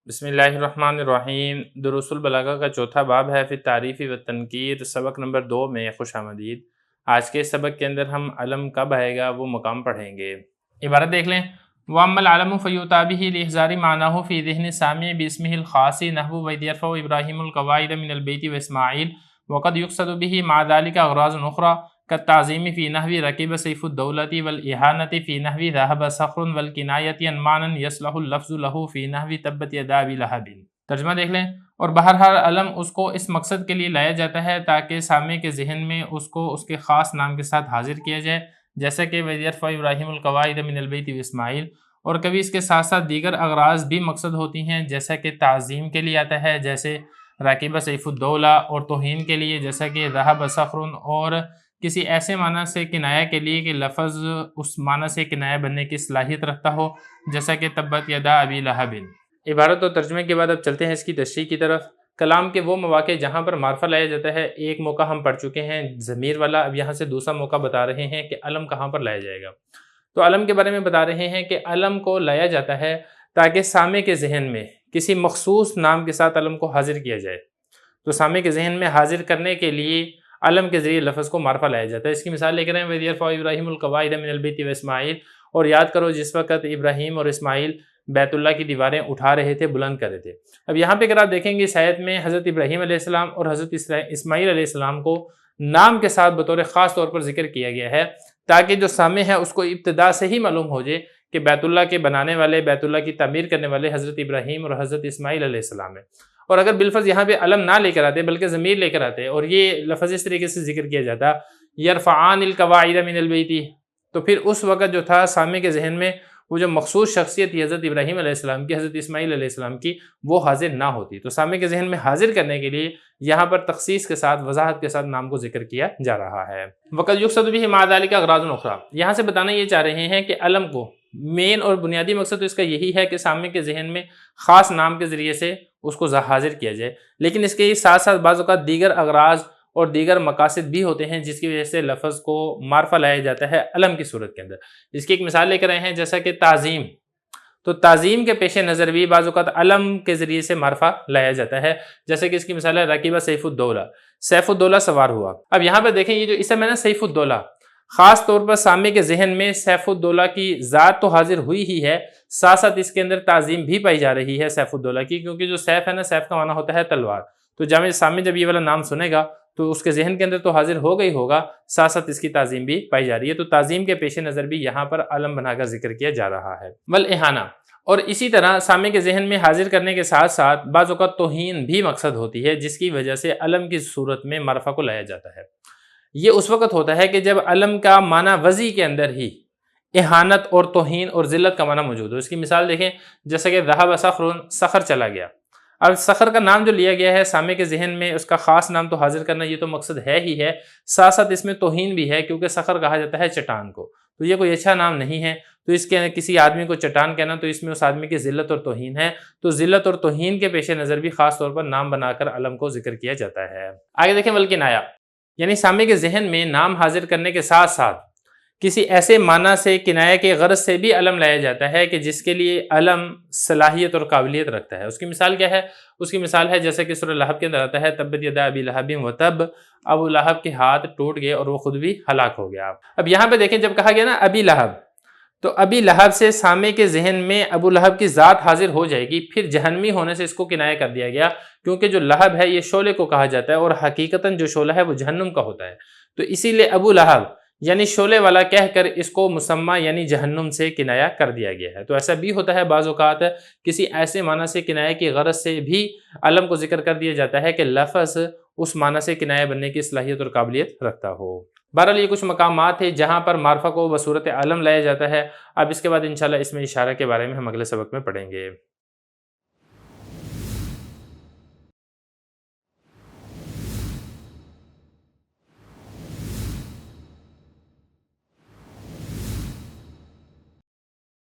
بسم اللہ الرحمن الرحیم۔ دروس البلاغہ کا چوتھا باب ہے فی تعریف و تنکیر، سبق نمبر 2 میں خوش آمدید۔ آج کے سبق کے اندر ہم علم کب آئے گا وہ مقام پڑھیں گے۔ عبارت دیکھ لیں، وَأَمَّا الْعَلَمُ فَيُؤْتَىٰ بِهِ لِإِحْضَارِ مَعْنَاهُ فِي ذِهْنِ السَّامِعِ بِاسْمِهِ الْخَاصِ نَحْوُ وَإِذْ يَرْفَعُ إِبْرَاهِيمُ الْقَوَاعِدَ مِنَ الْبَيْتِ وَإِسْمَاعِيلُ وَقَدْ يُقْصَدُ بِهِ مَعَ ذَلِكَ أَغْرَاضٌ أُخْرَىٰ كالتعظيم في نحو ركب سيف الدولة والإهانة في نحو ذهب صخر والكناية عن معنى يصلح اللفظ له في نحو تبت يدا أبي لهب۔ ترجمہ دیکھ لیں، اور بہرحال علم اس کو اس مقصد کے لیے لایا جاتا ہے تاکہ سامع کے ذہن میں اس کو اس کے خاص نام کے ساتھ حاضر کیا جائے، جیسا کہ وَإِذْ يَرْفَعُ إِبْرَاهِيمُ الْقَوَاعِدَ مِنَ الْبَيْتِ وَإِسْمَاعِيلُ، اور کبھی اس کے ساتھ ساتھ دیگر اغراض بھی مقصد ہوتی ہیں، جیسا کہ تعظیم کے لیے آتا ہے جیسے راکب سیف الدولہ، اور توہین کے لیے جیسا کہ ذہب صخر، اور کسی ایسے معنی سے کنایہ کے لیے کہ لفظ اس معنی سے کنایہ بننے کی صلاحیت رکھتا ہو، جیسا کہ تبت یدا ابی لہب۔ عبارت اور ترجمے کے بعد اب چلتے ہیں اس کی تشریح کی طرف۔ کلام کے وہ مواقع جہاں پر معرفہ لایا جاتا ہے، ایک موقع ہم پڑھ چکے ہیں ضمیر والا، اب یہاں سے دوسرا موقع بتا رہے ہیں کہ علم کہاں پر لایا جائے گا۔ تو علم کے بارے میں بتا رہے ہیں کہ علم کو لایا جاتا ہے تاکہ سامع کے ذہن میں کسی مخصوص نام کے ساتھ علم کو حاضر کیا جائے۔ تو سامع کے ذہن میں حاضر کرنے کے لیے علم کے ذریعے لفظ کو معرفہ لایا جاتا ہے۔ اس کی مثال لے کر ہیں وَإِذْ يَرْفَعُ إِبْرَاهِيمُ الْقَوَاعِدَ مِنَ الْبَيْتِ وَإِسْمَاعِيلُ، اور یاد کرو جس وقت ابراہیم اور اسماعیل بیت اللہ کی دیواریں اٹھا رہے تھے، بلند کر رہے تھے۔ اب یہاں پہ اگر آپ دیکھیں گے اس آیت میں حضرت ابراہیم علیہ السلام اور حضرت اسماعیل علیہ السلام کو نام کے ساتھ بطور خاص طور پر ذکر کیا گیا ہے تاکہ جو سامع ہے اس کو ابتدا سے ہی معلوم ہو جائے کہ بیت اللہ کے بنانے والے، بیت اللہ کی تعمیر کرنے والے حضرت ابراہیم اور حضرت اسماعیل علیہ السلام ہیں۔ اور اگر بالفرض یہاں پہ علم نہ لے کر آتے بلکہ ضمیر لے کر آتے اور یہ لفظ اس طریقے سے ذکر کیا جاتا یرفعان القواعد من البیت، تو پھر اس وقت جو تھا سامع کے ذہن میں وہ جو مخصوص شخصیت تھی حضرت ابراہیم علیہ السلام کی، حضرت اسماعیل علیہ السلام کی، وہ حاضر نہ ہوتی۔ تو سامع کے ذہن میں حاضر کرنے کے لیے یہاں پر تخصیص کے ساتھ، وضاحت کے ساتھ نام کو ذکر کیا جا رہا ہے۔ وَقَدْ يُقْصَدُ بِهِ مَعَ ذَلِكَ أَغْرَاضٌ أُخْرَىٰ، یہاں سے بتانا یہ چاہ رہے ہیں کہ علم کو مین اور بنیادی مقصد تو اس کا یہی ہے کہ سامع کے ذہن میں خاص نام کے ذریعے سے اس کو حاضر کیا جائے، لیکن اس کے ساتھ ساتھ بعض اوقات دیگر اغراض اور دیگر مقاصد بھی ہوتے ہیں جس کی وجہ سے لفظ کو معرفہ لایا جاتا ہے علم کی صورت کے اندر۔ اس کی ایک مثال لے کر رہے ہیں جیسا کہ تعظیم، تو تعظیم کے پیش نظر بھی بعض اوقات علم کے ذریعے سے معرفہ لایا جاتا ہے، جیسے کہ اس کی مثال ہے رکیبہ سیف الدولہ، سیف الدولہ سوار ہوا۔ اب یہاں پہ دیکھیں یہ جو اسم ہے نا سیف الدولہ، خاص طور پر سامع کے ذہن میں سیف الدولہ کی ذات تو حاضر ہوئی ہی ہے، ساتھ ساتھ اس کے اندر تعظیم بھی پائی جا رہی ہے سیف الدولہ کی، کیونکہ جو سیف ہے نا، سیف کا معنی ہوتا ہے تلوار۔ تو سامع جب یہ والا نام سنے گا تو اس کے ذہن کے اندر تو حاضر ہو گئی ہوگا، ساتھ ساتھ اس کی تعظیم بھی پائی جا رہی ہے۔ تو تعظیم کے پیش نظر بھی یہاں پر علم بنا کر ذکر کیا جا رہا ہے۔ والاہانہ، اور اسی طرح سامع کے ذہن میں حاضر کرنے کے ساتھ ساتھ بعض اوقات توہین بھی مقصد ہوتی ہے، جس کی وجہ سے علم کی صورت میں معرفہ کو لایا جاتا ہے۔ یہ اس وقت ہوتا ہے کہ جب علم کا معنی وضعی کے اندر ہی اہانت اور توہین اور ذلت کا معنی موجود ہو۔ اس کی مثال دیکھیں جیسے کہ ذہب صخر، صخر چلا گیا۔ اب صخر کا نام جو لیا گیا ہے سامع کے ذہن میں اس کا خاص نام تو حاضر کرنا یہ تو مقصد ہے ہی ہے، ساتھ ساتھ اس میں توہین بھی ہے، کیونکہ صخر کہا جاتا ہے چٹان کو، تو یہ کوئی اچھا نام نہیں ہے۔ تو اس کے کسی آدمی کو چٹان کہنا تو اس میں اس آدمی کی ذلت اور توہین ہے، تو ذلت اور توہین کے پیش نظر بھی خاص طور پر نام بنا کر علم کو ذکر کیا جاتا ہے۔ آگے دیکھیں والکنایہ، یعنی سامع کے ذہن میں نام حاضر کرنے کے ساتھ ساتھ کسی ایسے معنی سے کنایہ کے غرض سے بھی علم لایا جاتا ہے کہ جس کے لیے علم صلاحیت اور قابلیت رکھتا ہے۔ اس کی مثال کیا ہے؟ اس کی مثال ہے جیسے کہ سورہ لہب کے اندر آتا ہے تبت یدا ابی لہب وتب، ابو لہب کے ہاتھ ٹوٹ گئے اور وہ خود بھی ہلاک ہو گیا۔ اب یہاں پہ دیکھیں جب کہا گیا نا ابی لہب، تو ابی لہب سے سامع کے ذہن میں ابو لہب کی ذات حاضر ہو جائے گی، پھر جہنمی ہونے سے اس کو کنایہ کر دیا گیا، کیونکہ جو لہب ہے یہ شعلے کو کہا جاتا ہے اور حقیقتاً جو شعلہ ہے وہ جہنم کا ہوتا ہے، تو اسی لیے ابو لہب یعنی شعلے والا کہہ کر اس کو مسمى یعنی جہنم سے کنایہ کر دیا گیا ہے۔ تو ایسا بھی ہوتا ہے بعض اوقات کسی ایسے معنی سے کنایہ کی غرض سے بھی علم کو ذکر کر دیا جاتا ہے کہ لفظ اس معنی سے کنایہ بننے کی صلاحیت اور قابلیت رکھتا ہو۔ بہرحال یہ کچھ مقامات ہیں جہاں پر معرفہ کو بصورت علم لایا جاتا ہے۔ اب اس کے بعد انشاءاللہ اس میں اشارہ کے بارے میں ہم اگلے سبق میں پڑھیں گے۔